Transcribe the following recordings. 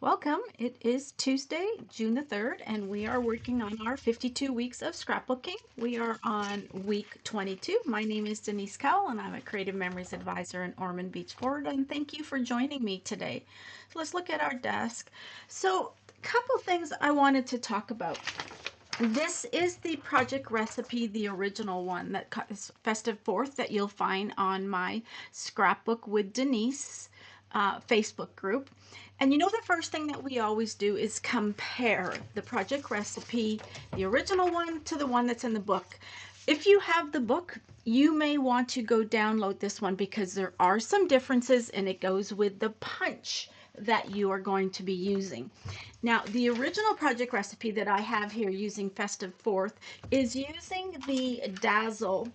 Welcome. It is Tuesday, June the 3rd, and we are working on our 52 weeks of scrapbooking. We are on week 22. My name is Denise Cowell, and I'm a Creative Memories Advisor in Ormond Beach, Florida, and thank you for joining me today. So let's look at our desk. So a couple things I wanted to talk about. This is the project recipe, the original one that is Festive 4th that you'll find on my Scrapbook with Denise Facebook group. And you know, the first thing that we always do is compare the project recipe, the original one, to the one that's in the book. If you have the book, you may want to go download this one because there are some differences and it goes with the punch that you are going to be using. Now, the original project recipe that I have here using Festive 4th is using the Dazzle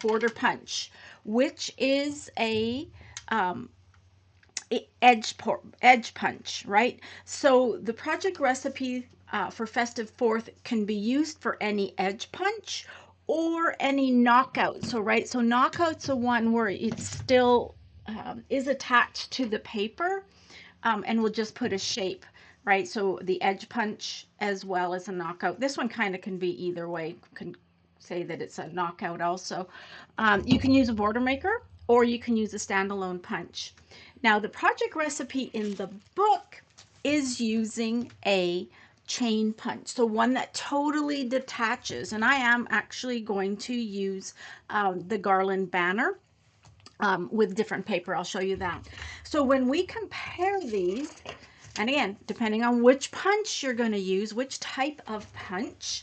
border punch, which is a edge punch, right? So the project recipe for Festive 4th can be used for any edge punch or any knockout. So right, so knockout's the one where it still is attached to the paper, and we'll just put a shape, right? So the edge punch as well as a knockout. This one kind of can be either way. Can say that it's a knockout also. You can use a border maker or you can use a standalone punch. Now the project recipe in the book is using a chain punch, so one that totally detaches, and I am actually going to use the garland banner with different paper. I'll show you that. So when we compare these, and again, depending on which punch you're going to use, which type of punch,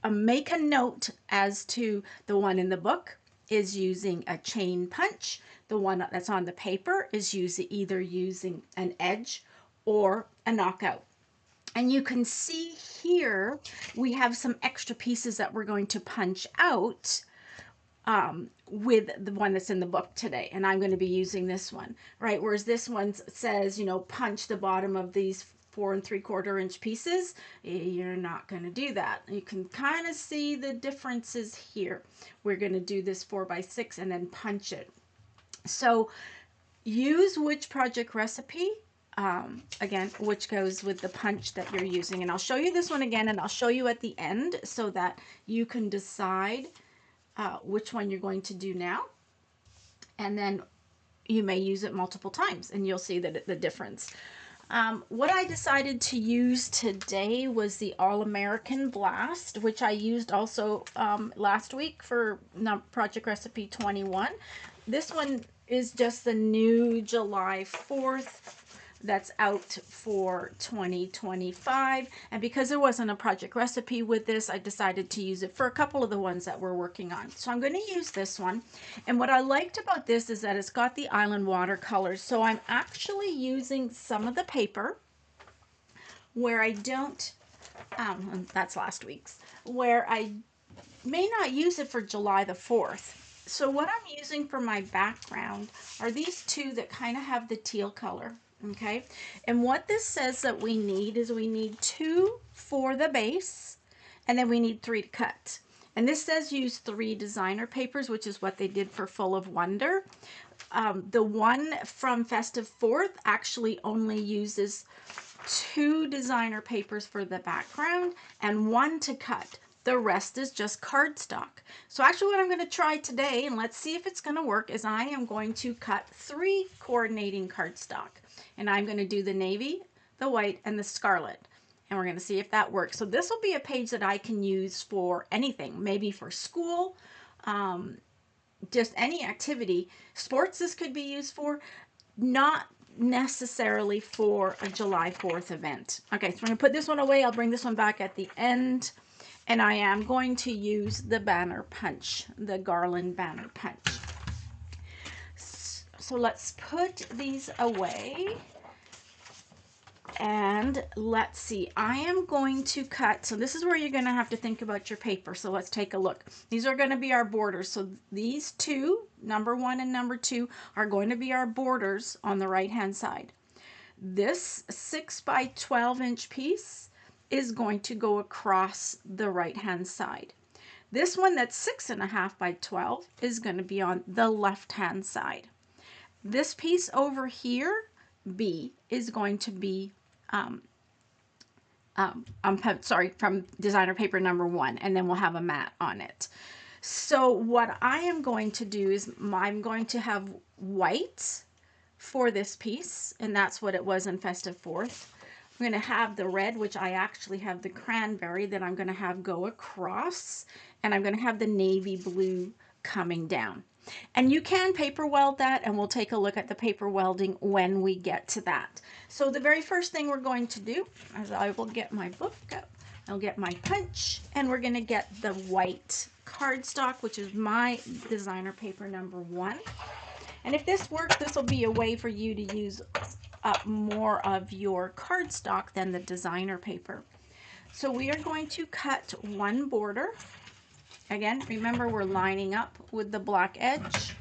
make a note as to the one in the book is using a chain punch. The one that's on the paper is either using an edge or a knockout. And you can see here we have some extra pieces that we're going to punch out with the one that's in the book today. And I'm going to be using this one, right? Whereas this one says, you know, punch the bottom of these 4 3/4 inch pieces. You're not going to do that. You can kind of see the differences here. We're going to do this 4x6 and then punch it. So use which project recipe, again, which goes with the punch that you're using. And I'll show you this one again, and I'll show you at the end so that you can decide which one you're going to do now. And then you may use it multiple times and you'll see that the difference. What I decided to use today was the All-American Blast, which I used also last week for project recipe 21. This one is just the new July 4th that's out for 2025, and because there wasn't a project recipe with this, I decided to use it for a couple of the ones that we're working on. So I'm going to use this one, and what I liked about this is that it's got the island watercolors, so I'm actually using some of the paper where I don't, that's last week's, where I may not use it for July the 4th. So what I'm using for my background are these two that kind of have the teal color. Okay, and what this says that we need is we need 2 for the base, and then we need 3 to cut. And this says use 3 designer papers, which is what they did for Full of Wonder. The one from Festive 4th actually only uses 2 designer papers for the background and 1 to cut. The rest is just cardstock. So actually what I'm going to try today, and let's see if it's going to work, is I am going to cut 3 coordinating cardstock. And I'm going to do the navy, the white, and the scarlet. And we're going to see if that works. So this will be a page that I can use for anything, maybe for school, just any activity. Sports this could be used for, not necessarily for a July 4th event. Okay, so I'm going to put this one away. I'll bring this one back at the end. And I am going to use the banner punch, the garland banner punch. So let's put these away. And let's see, I am going to cut, so this is where you're going to have to think about your paper. So let's take a look. These are going to be our borders. So these two, number 1 and number 2, are going to be our borders on the right hand side. This 6 by 12 inch piece is going to go across the right hand side. This one that's 6.5 by 12 is going to be on the left hand side. This piece over here B is going to be, sorry, from designer paper number 1, and then we'll have a mat on it. So what I am going to do is I'm going to have white for this piece, and that's what it was in Festive 4th. I'm going to have the red, which I actually have the cranberry that I'm going to have go across, and I'm going to have the navy blue coming down. And you can paper weld that, and we'll take a look at the paper welding when we get to that. So the very first thing we're going to do is I will get my book, I'll get my punch, and we're going to get the white cardstock, which is my designer paper number 1. And if this works, this will be a way for you to use up more of your cardstock than the designer paper. So we are going to cut one border. Again, remember we're lining up with the black edge,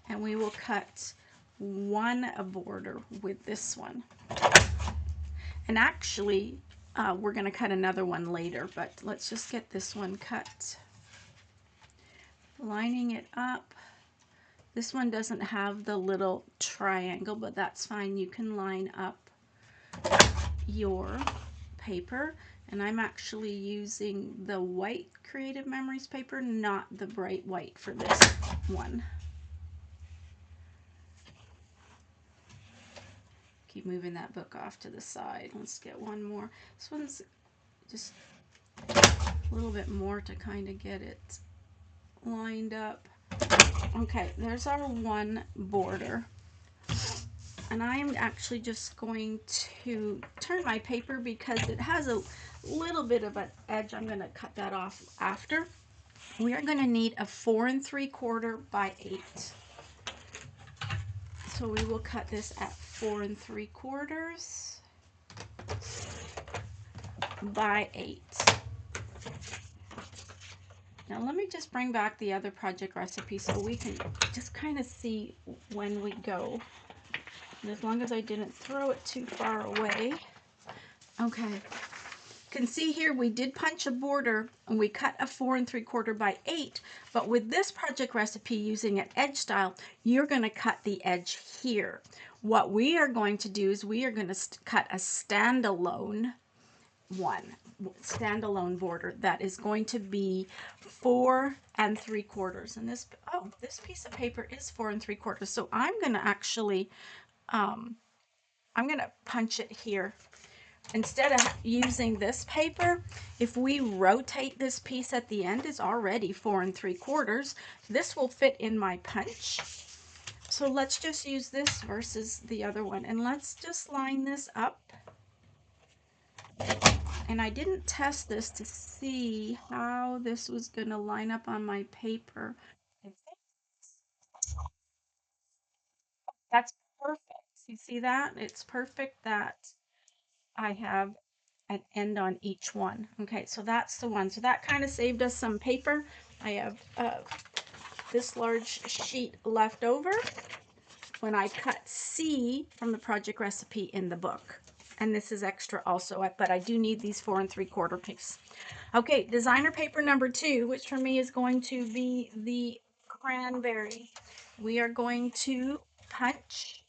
and we will cut one border with this one. And actually, we're going to cut another one later, but let's just get this one cut. Lining it up. This one doesn't have the little triangle, but that's fine. You can line up your paper. And I'm actually using the white Creative Memories paper, not the bright white for this one. Keep moving that book off to the side. Let's get one more. This one's just a little bit more to kind of get it lined up. Okay, there's our one border. And I'm actually just going to turn my paper because it has a little bit of an edge. I'm going to cut that off after. We are going to need a 4 3/4 by 8. So we will cut this at 4 3/4 by 8. Now let me just bring back the other project recipe so we can just kind of see when we go. And as long as I didn't throw it too far away. Okay. You can see here we did punch a border and we cut a 4 3/4 by 8, but with this project recipe using an edge style, you're going to cut the edge here. What we are going to do is we are going to cut a standalone border that is going to be 4 3/4. And this piece of paper is 4 3/4. So I'm going to actually I'm going to punch it here. Instead of using this paper, if we rotate this piece at the end, it's already 4 3/4. This will fit in my punch. So let's just use this versus the other one. And let's just line this up. And I didn't test this to see how this was going to line up on my paper. I think that's perfect. You see that? It's perfect that I have an end on each one. Okay, so that's the one. So that kind of saved us some paper. I have this large sheet left over when I cut C from the project recipe in the book. And this is extra also, but I do need these 4 3/4 pieces. Okay, designer paper number 2, which for me is going to be the cranberry. We are going to punch.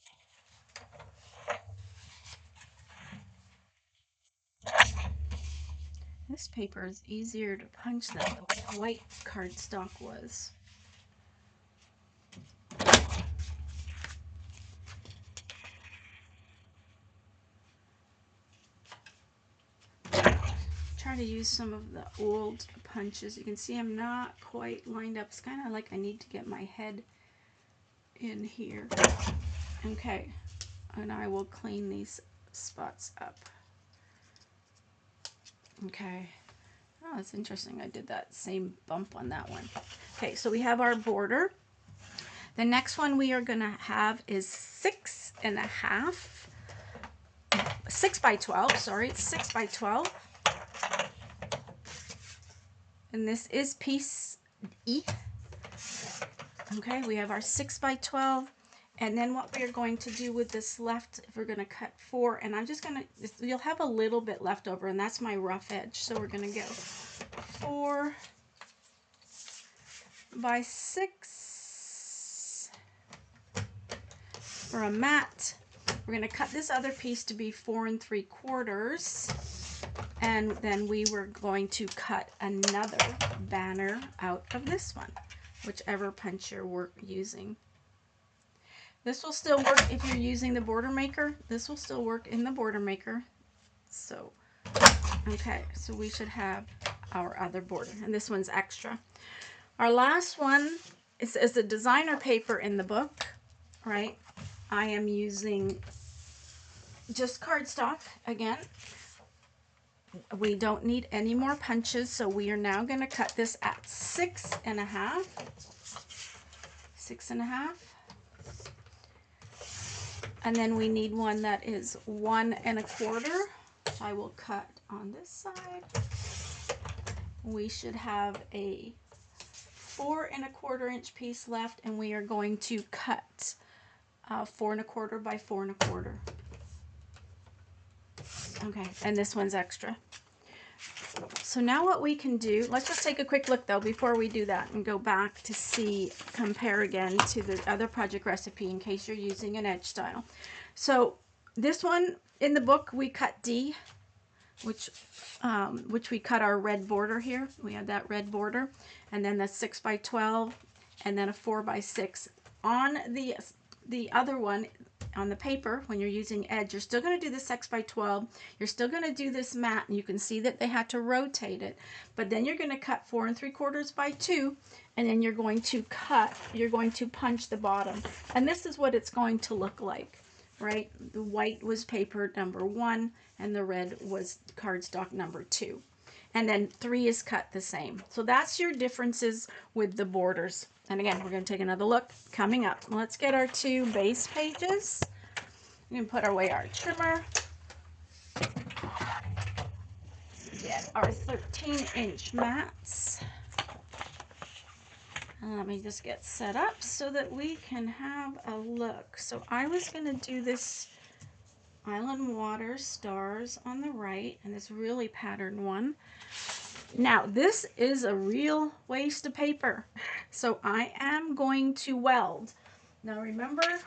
This paper is easier to punch than the white cardstock was. Try to use some of the old punches. You can see I'm not quite lined up. It's kind of like I need to get my head in here. Okay, and I will clean these spots up. Okay. Oh, that's interesting. I did that same bump on that one. Okay, so we have our border. The next one we are going to have is 6 by 12. Sorry, it's 6 by 12. And this is piece E. Okay, we have our 6 by 12. And then what we're going to do with this left, if we're going to cut 4, and I'm just going to, you'll have a little bit left over, and that's my rough edge. So we're going to go 4 by 6 for a mat. We're going to cut this other piece to be 4 3/4, and then we were going to cut another banner out of this one, whichever puncher we're using. This will still work if you're using the border maker. This will still work in the border maker. So, okay, so we should have our other border, and this one's extra. Our last one is the designer paper in the book, right? I am using just cardstock again. We don't need any more punches, so we are now going to cut this at 6.5. 6.5. And then we need one that is 1 1/4. I will cut on this side. We should have a 4 1/4 inch piece left, and we are going to cut 4 1/4 by 4 1/4. Okay, and this one's extra. So now what we can do, let's just take a quick look though before we do that and go back to see, compare again to the other project recipe in case you're using an edge style. So this one in the book we cut D, which we cut our red border here. We have that red border, and then the 6 by 12, and then a 4 by 6. On the other one, on the paper, when you're using edge, you're still going to do the 6 by 12. You're still going to do this mat, and you can see that they had to rotate it. But then you're going to cut 4 3/4 by 2, and then you're going to punch the bottom. And this is what it's going to look like, right? The white was paper number 1, and the red was cardstock number 2. And then 3 is cut the same. So that's your differences with the borders. And again, we're going to take another look coming up. Let's get our 2 base pages. We're going to put away our trimmer. Get our 13-inch mats. And let me just get set up so that we can have a look. So I was going to do this Island Water stars on the right, and this really patterned one. Now this is a real waste of paper, so I am going to weld. Now remember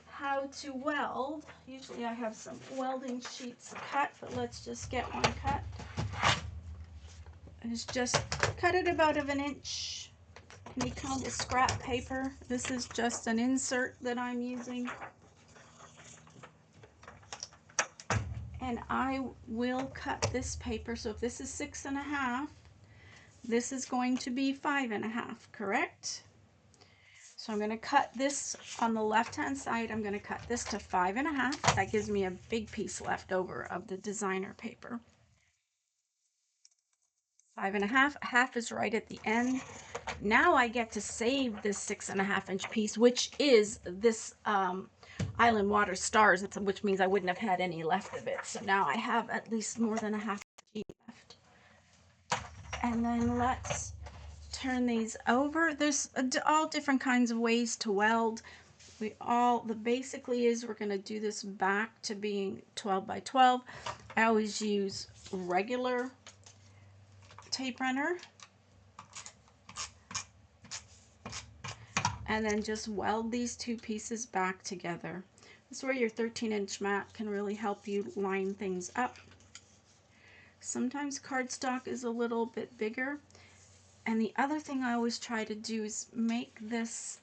how to weld. Usually I have some welding sheets cut, but let's just get one cut. It's just cut it about 1 inch. Any kind of scrap paper. This is just an insert that I'm using. And I will cut this paper. So if this is 6.5, this is going to be 5.5, correct? So I'm going to cut this on the left-hand side. I'm going to cut this to 5.5. That gives me a big piece left over of the designer paper. 5.5. Half is right at the end. Now I get to save this 6.5 inch piece, which is this Island Water stars, which means I wouldn't have had any left of it. So now I have at least more than a half inch left. And then let's turn these over. There's all different kinds of ways to weld. Basically is we're going to do this back to being 12 by 12. I always use regular tape runner. And then just weld these 2 pieces back together. This is where your 13-inch mat can really help you line things up. Sometimes cardstock is a little bit bigger. And the other thing I always try to do is make this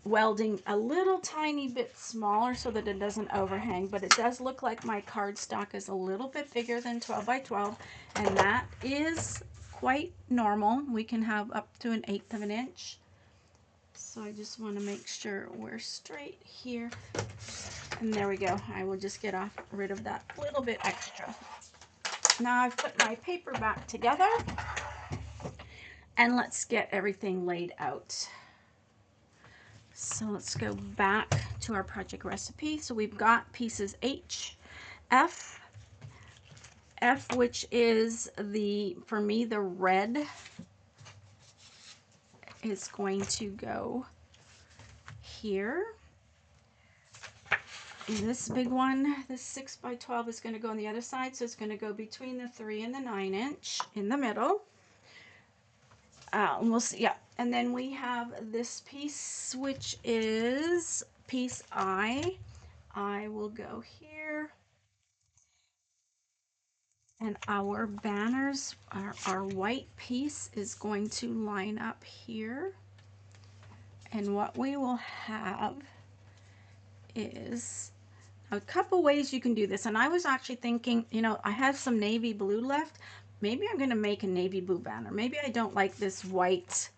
welding a little tiny bit smaller so that it doesn't overhang, but it does look like my cardstock is a little bit bigger than 12 by 12, and that is quite normal. We can have up to 1/8 of an inch. So I just want to make sure we're straight here. And there we go. I will just get rid of that little bit extra. Now I've put my paper back together, and let's get everything laid out. So let's go back to our project recipe. So we've got pieces H, F, which is for me, the red is going to go here. And this big one, this 6 by 12 is going to go on the other side, so it's going to go between the 3 and the 9 inch in the middle. And we'll see, yeah. And then we have this piece, which is piece I. I will go here, and our banners, our white piece is going to line up here. And what we will have is a couple ways you can do this. And I was actually thinking, you know, I have some navy blue left. Maybe I'm going to make a navy blue banner. Maybe I don't like this white.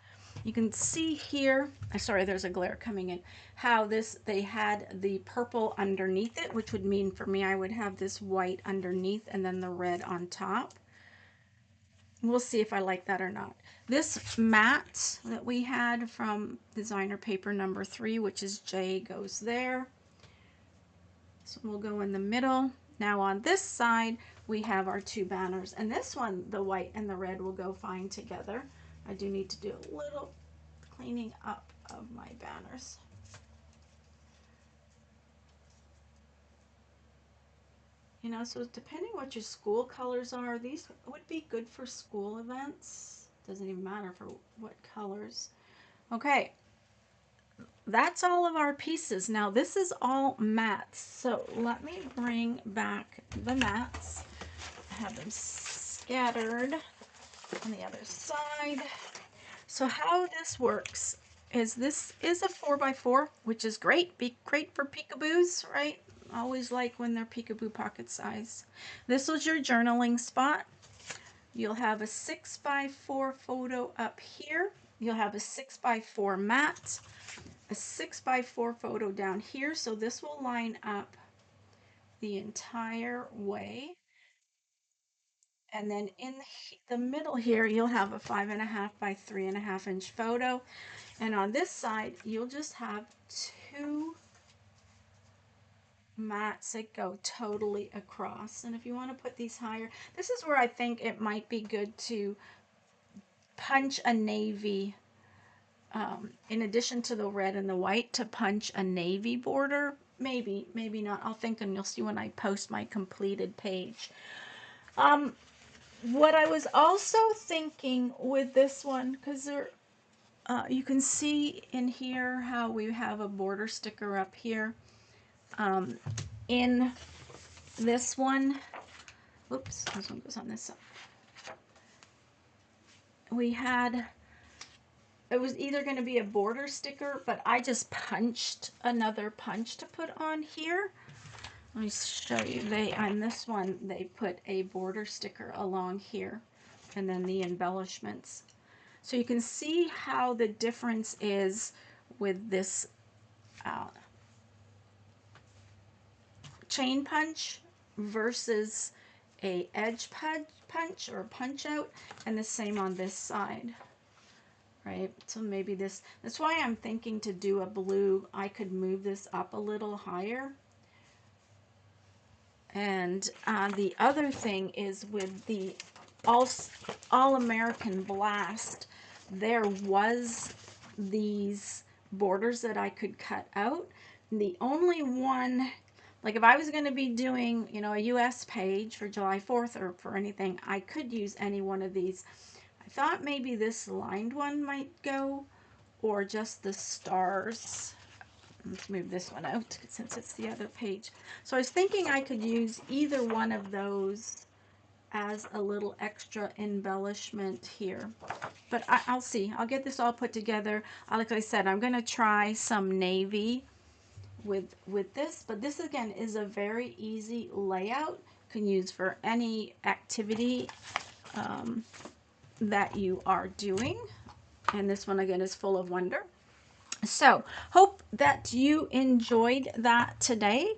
You can see here, sorry, there's a glare coming in, how they had the purple underneath it, which would mean for me I would have this white underneath and then the red on top. We'll see if I like that or not. This mat that we had from designer paper number 3, which is J, goes there. So we'll go in the middle. Now on this side, we have our 2 banners. And this one, the white and the red, will go fine together. I do need to do a little cleaning up of my banners. You know, so depending what your school colors are, these would be good for school events. Doesn't even matter for what colors. Okay, that's all of our pieces. Now this is all mats. So let me bring back the mats. I have them scattered on the other side. So how this works is this is a 4x4, which is great. Be great for peekaboos, right? Always like when they're peekaboo pocket size. This was your journaling spot. You'll have a 6x4 photo up here. You'll have a 6x4 mat, a 6x4 photo down here. So this will line up the entire way. And then in the middle here, you'll have a 5.5 by 3.5 inch photo. And on this side, you'll just have 2 mats that go totally across. And if you want to put these higher, this is where I think it might be good to punch a navy, in addition to the red and the white, to punch a navy border. Maybe, maybe not. I'll think, and you'll see when I post my completed page. What I was also thinking with this one, because you can see in here how we have a border sticker up here. In this one, whoops, this one goes on this side. We had, it was either going to be a border sticker, but I just punched another punch to put on here. Let me show you. On this one, they put a border sticker along here, and then the embellishments. So you can see how the difference is with this chain punch versus a edge punch or punch out, and the same on this side, right? So maybe that's why I'm thinking to do a blue. I could move this up a little higher. And the other thing is with the All-American Blast, there was these borders that I could cut out. The only one, like if I was going to be doing, you know, a US page for July 4th or for anything, I could use any one of these. I thought maybe this lined one might go, or just the stars. Let's move this one out since it's the other page. So I was thinking I could use either one of those as a little extra embellishment here. But I'll see. I'll get this all put together. Like I said, I'm going to try some navy with this. But this, again, is a very easy layout. You can use for any activity that you are doing. And this one, again, is full of wonder. So, hope that you enjoyed that today.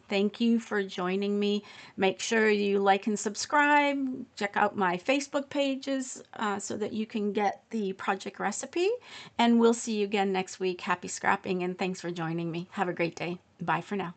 Thank you for joining me. Make sure you like and subscribe. Check out my Facebook pages so that you can get the project recipe. And we'll see you again next week. Happy scrapping, and thanks for joining me. Have a great day. Bye for now.